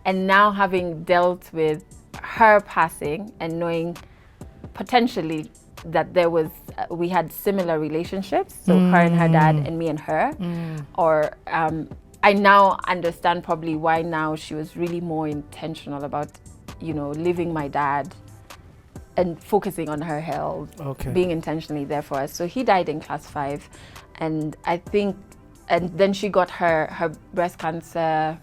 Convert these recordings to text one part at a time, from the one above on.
And now having dealt with her passing and knowing potentially that there was, we had similar relationships, so her and her dad and me and her, or I now understand probably why now she was really more intentional about, you know, leaving my dad and focusing on her health, being intentionally there for us. So he died in class 5, and I think, and then she got her breast cancer,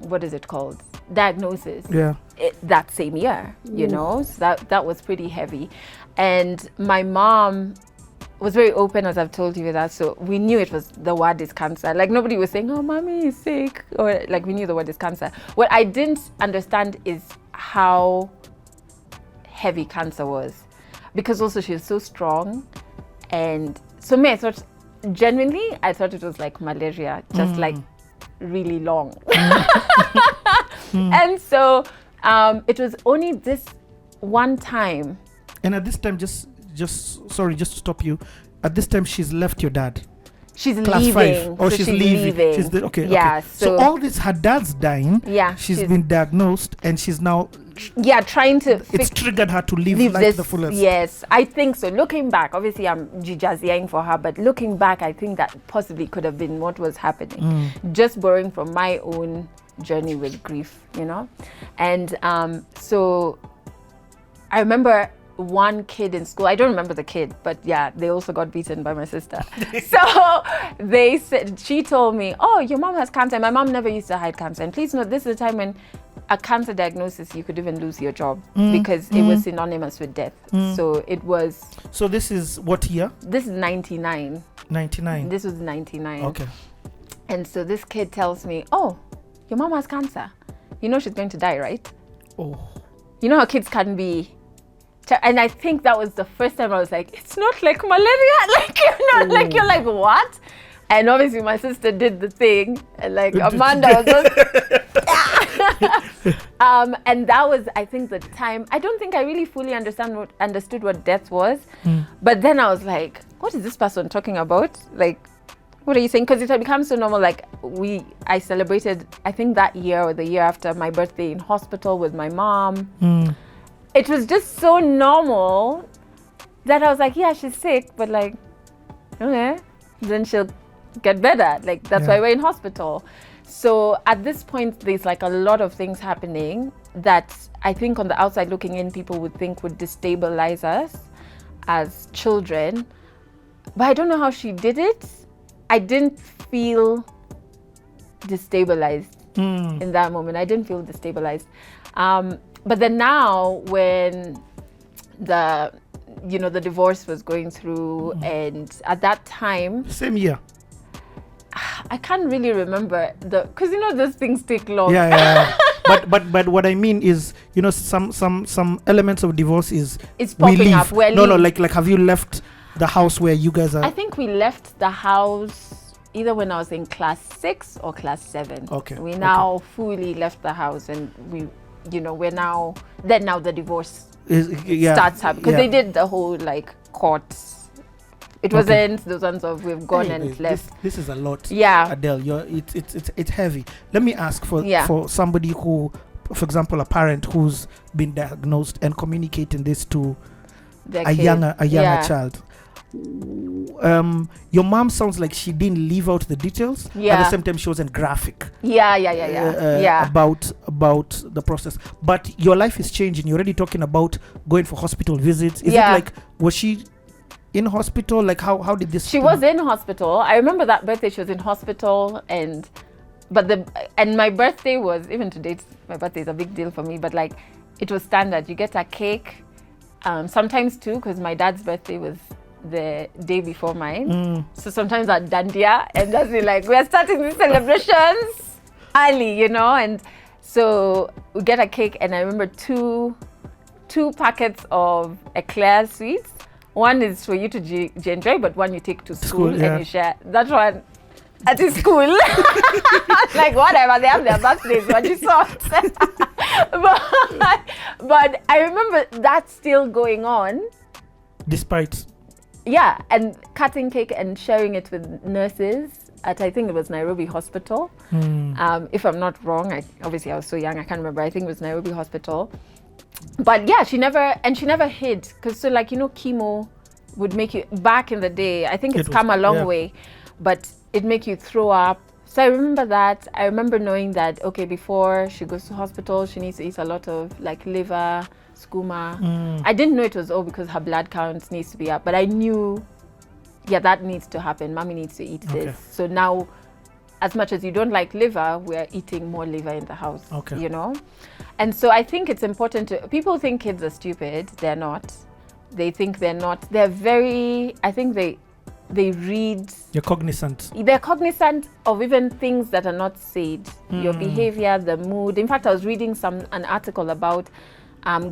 what is it called? Diagnosis. Yeah. That same year, you know, so that was pretty heavy. And my mom was very open, as I've told you, with that. So we knew it was, the word is cancer. Like nobody was saying, oh, mommy is sick, or like we knew the word is cancer. What I didn't understand is how heavy cancer was, because also she was so strong. And so me, I thought, genuinely, I thought it was like malaria, just like really long. And so it was only this one time. And at this time, just sorry, just to stop you. At this time, she's left your dad. She's class leaving. 5. Oh, so she's leaving. She's okay. Yeah. Okay. So all this, her dad's dying. Yeah. She's been diagnosed, and she's now. Yeah, trying to. It's triggered her to live life this, to the fullest. Yes, I think so. Looking back, obviously I'm jijaziing for her, but looking back, I think that possibly could have been what was happening. Just borrowing from my own journey with grief, you know. And so I remember one kid in school, I don't remember the kid, but yeah, they also got beaten by my sister. So they said, she told me, oh, your mom has cancer. My mom never used to hide cancer. And please note, this is a time when a cancer diagnosis, you could even lose your job because it was synonymous with death. So it was. So this is what year? This is 99. 99. This was 99. Okay. And so this kid tells me, oh, your mom has cancer. You know she's going to die, right? Oh. You know how kids can be. And I think that was the first time I was like, it's not like malaria. Like, you know, like you're like, what? And obviously my sister did the thing. And like Amanda was just, and that was, I think, the time. I don't think I really fully understood what death was. But then I was like, what is this person talking about? Like, what are you saying? Because it had become so normal. Like I celebrated, I think that year or the year after my birthday in hospital with my mom. It was just so normal that I was like, yeah, she's sick, but like, okay, then she'll get better. Like, that's why we're in hospital. So at this point, there's like a lot of things happening that I think on the outside looking in, people would think would destabilize us as children. But I don't know how she did it. I didn't feel destabilized in that moment. I didn't feel destabilized. But then now when the divorce was going through, and at that time, same year, I can't really remember because you know those things take long. Yeah. but what I mean is, you know, some elements of divorce is it's popping up. No, like have you left the house where you guys are? I think we left the house either when I was in class 6 or class 7. Okay. We now fully left the house, and we. You know, now the divorce starts happening because they did the whole like court. It wasn't those ones of we've gone and left. This is a lot. Yeah, Adelle, it's heavy. Let me ask for somebody who, for example, a parent who's been diagnosed and communicating this to a younger child. Your mom sounds like she didn't leave out the details. At the same time, she wasn't graphic. About the process. But your life is changing. You're already talking about going for hospital visits. Is it like, was she in hospital? Like how did this? She was in hospital. I remember that birthday. She was in hospital, and my birthday was, even to date, my birthday is a big deal for me. But like, it was standard. You get a cake, sometimes 2, because my dad's birthday was the day before mine. So sometimes at Dandia, and that's like, we're starting these celebrations early, you know. And so we get a cake, and I remember two packets of eclair sweets. One is for you to enjoy, but one you take to school and you share. That one at the school. Like, whatever, they have their birthdays, what you saw. but I remember that still going on. Despite. Yeah, and cutting cake and sharing it with nurses at I think it was Nairobi Hospital. If I'm not wrong, obviously I was so young, I can't remember. I think it was Nairobi Hospital. But yeah, she never hid, because so like, you know, chemo would make you, back in the day, I think it's come a long way, but it make you throw up. So I remember that. I remember knowing that, okay, before she goes to hospital, she needs to eat a lot of like liver, skooma. I didn't know it was all because her blood count needs to be up, but I knew, yeah, that needs to happen. Mommy needs to eat this. So now, as much as you don't like liver, we're eating more liver in the house, you know? And so I think it's important to, people think kids are stupid. They're not. They think they're not. They're very, I think they read. You're cognizant. They're cognizant of even things that are not said. Your behavior, the mood. In fact, I was reading an article about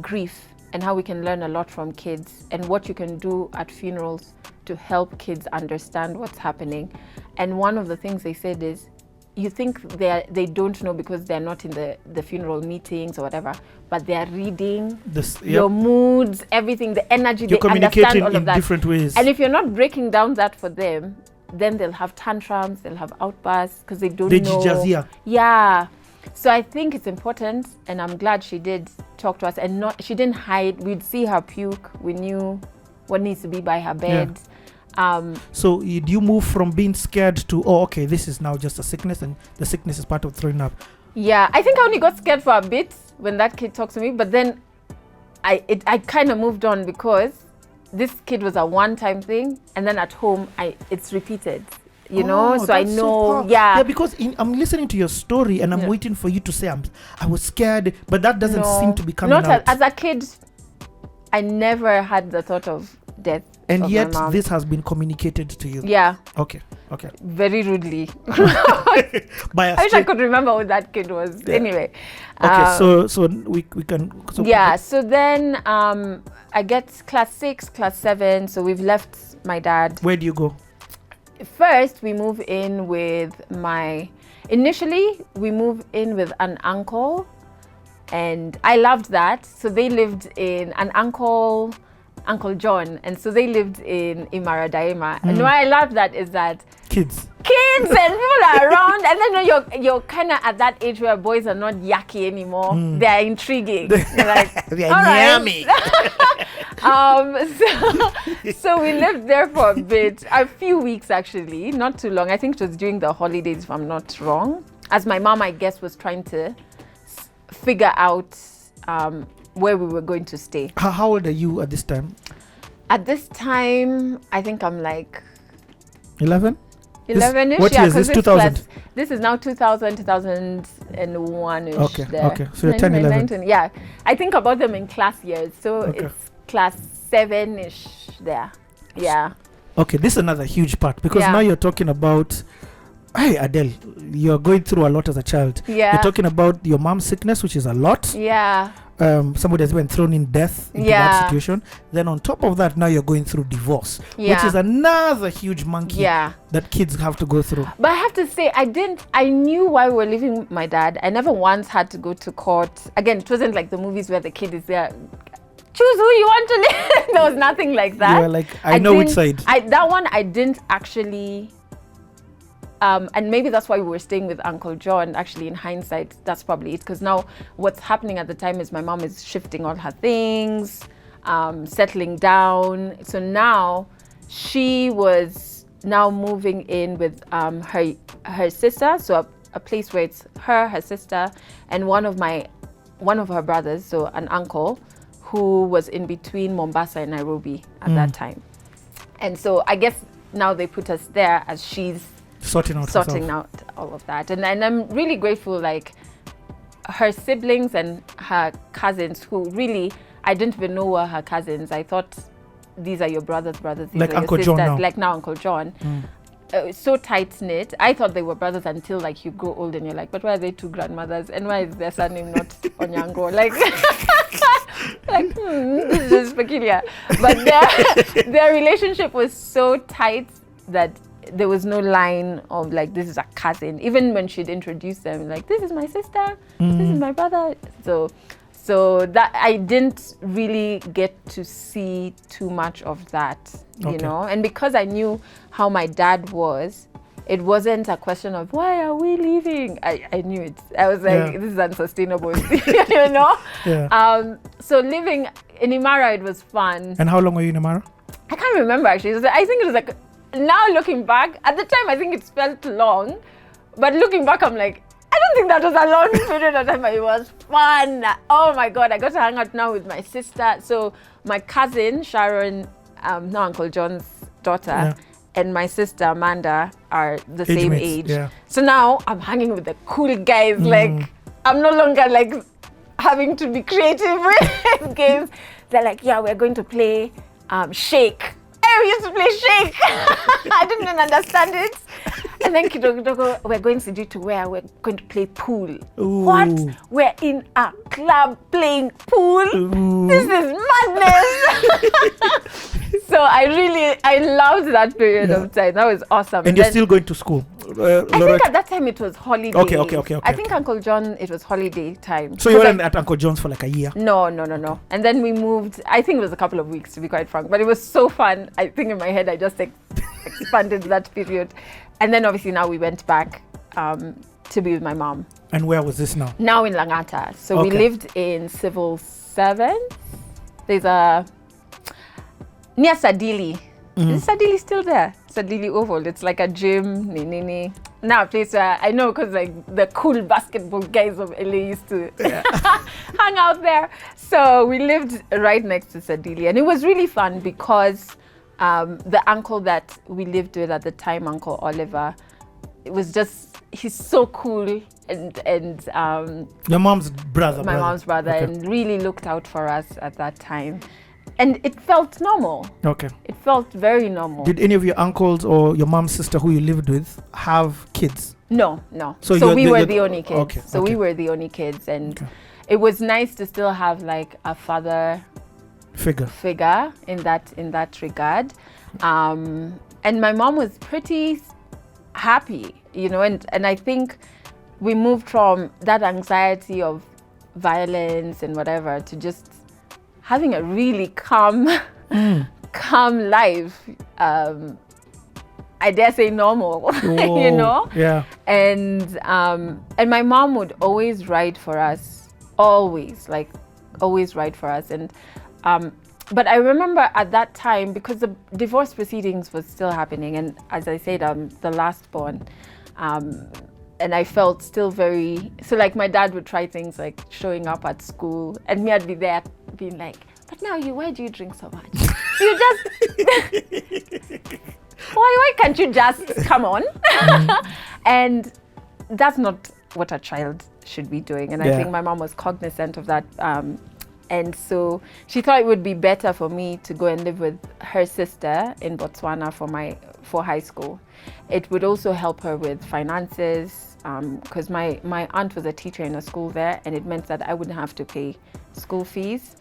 grief and how we can learn a lot from kids and what you can do at funerals to help kids understand what's happening. And one of the things they said is, you think they don't know because they're not in the funeral meetings or whatever, but they're reading your moods, everything, the energy. You're communicating all of that in different ways. And if you're not breaking down that for them, then they'll have tantrums, they'll have outbursts because they don't know. Yeah. So I think it's important, and I'm glad she did talk to us, and she didn't hide. We'd see her puke. We knew what needs to be by her bed. Yeah. So you move from being scared to, oh, okay, this is now just a sickness, and the sickness is part of throwing up. Yeah, I think I only got scared for a bit when that kid talked to me, but then I kind of moved on, because this kid was a one-time thing, and then at home it's repeated. You know, so I know, yeah, because I'm listening to your story, and I'm waiting for you to say I was scared, but that doesn't seem to be coming out. Not as a kid, I never had the thought of death. And yet this has been communicated to you. Yeah. Okay. Very rudely. I wish I could remember who that kid was. Yeah. Anyway. Okay, so we can. So then I get class 6, class 7. So we've left my dad. Where do you go? First, we move in with initially we moved in with an uncle, and I loved that. So they lived in Uncle John, and so they lived in Imara Daima. And why I love that is that kids and people are around, and then you're kind of at that age where boys are not yucky anymore. They're intriguing. They're like, they're yummy. So we lived there for a bit, a few weeks actually, not too long. I think it was during the holidays, if I'm not wrong, as my mom, I guess, was trying to figure out where we were going to stay. How old are you at this time? At this time, I think I'm like 11? 11-ish. What year is this? 2000? This is now 2000, 2001-ish. Okay. So you're 10, 11. Yeah. I think about them in class years. So it's class 7-ish there. Yeah. Okay, this is another huge part, because now you're talking about, hey, Adelle, you're going through a lot as a child. Yeah. You're talking about your mom's sickness, which is a lot. Yeah. Somebody has been thrown in death into that situation. Then on top of that, now you're going through divorce, which is another huge monkey that kids have to go through. But I have to say, I knew why we were leaving my dad. I never once had to go to court. Again, it wasn't like the movies where the kid is there, choose who you want to live. There was nothing like that. You were like, I know which side. That one, I didn't actually... and maybe that's why we were staying with Uncle John. Actually, in hindsight, that's probably it. Because now what's happening at the time is my mom is shifting all her things, settling down. So now she was now moving in with her sister. So a place where it's her sister, and one of her brothers, so an uncle, who was in between Mombasa and Nairobi at that time. And so I guess now they put us there as she's sorting out all of that. And I'm really grateful, like her siblings and her cousins, who really, I didn't even know were her cousins. I thought these are your brother's brothers. These like are Uncle your John sisters. now. Like now Uncle John. So tight knit. I thought they were brothers until like you grow old and you're like, but why are they two grandmothers? And why is their surname not Onyango? Like, this is peculiar. But their relationship was so tight that there was no line of like, this is a cousin. Even when she'd introduce them, like, this is my sister, this is my brother. So that I didn't really get to see too much of that, you know. And because I knew how my dad was, it wasn't a question of why are we leaving. I knew it. I was like, this is unsustainable, you know. Yeah. So living in Imara, it was fun. And how long were you in Imara? I can't remember actually. I think it was like, now looking back, at the time I think it felt long, but looking back I'm like, I don't think that was a long period of time, but it was fun. Oh my God, I got to hang out now with my sister. So my cousin Sharon, now Uncle John's daughter, and my sister Amanda are the same age. Yeah. So now I'm hanging with the cool guys. Like, I'm no longer like having to be creative with games. They're like, yeah, we're going to play Shake. Hey, we used to play Shake. I didn't even understand it. And then kidogo, we're going to do to where we're going to play pool. Ooh. What? We're in a club playing pool? Ooh. This is madness. So I loved that period of time. That was awesome. And you're still going to school? I think at that time it was holiday. Okay. I think Uncle John, it was holiday time. So you weren't at Uncle John's for like a year? No. And then we moved, I think it was a couple of weeks to be quite frank, but it was so fun. I think in my head I just expanded that period. And then obviously now we went back to be with my mom. And where was this now? Now in Langata. So we lived in Civil 7. There's near Sadili. Is Sadili still there? Sadili Oval. It's like a gym. Now a place where I know because like the cool basketball guys of LA used to hang out there. So we lived right next to Sadili. And it was really fun because the uncle that we lived with at the time, Uncle Oliver, it was just, he's so cool and your mom's brother. My mom's brother, and really looked out for us at that time. And it felt normal. Okay. It felt very normal. Did any of your uncles or your mom's sister who you lived with have kids? No. So we were the only kids. We were the only kids, and it was nice to still have like a father figure in that regard. And my mom was pretty happy, you know, and I think we moved from that anxiety of violence and whatever to just having a really calm life. I dare say normal, you know? Yeah. And my mom would always ride for us, always ride for us. And but I remember at that time, because the divorce proceedings was still happening, and as I said, I'm the last born, and I felt still so like my dad would try things like showing up at school, and me, I'd be there being like, but now why do you drink so much? You just, why can't you just come on? And that's not what a child should be doing. And I think my mom was cognizant of that. And so she thought it would be better for me to go and live with her sister in Botswana for high school. It would also help her with finances, because my aunt was a teacher in a school there, and it meant that I wouldn't have to pay school fees.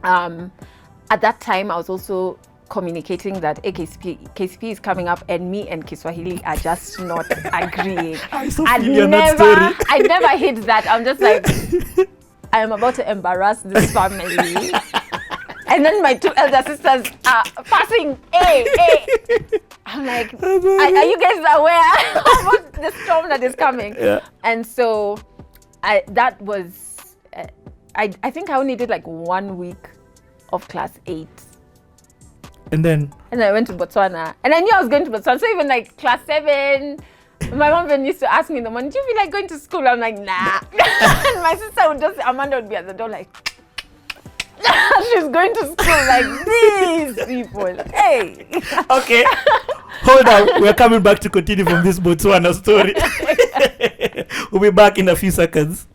At that time, I was also communicating that KCP is coming up, and me and Kiswahili are just not agreeing. I never hid that. I'm just like, I am about to embarrass this family. And then my two elder sisters are passing, hey. I'm like, are you guys aware about the storm that is coming? Yeah. And so I think I only did like 1 week of class 8. And then I went to Botswana. And I knew I was going to Botswana. So even like class 7, my mom even used to ask me in the morning, do you feel like going to school? I'm like, nah. And my sister Amanda would be at the door like, she's going to school like these people. Hey. Okay. Hold on. We're coming back to continue from this Botswana story. We'll be back in a few seconds.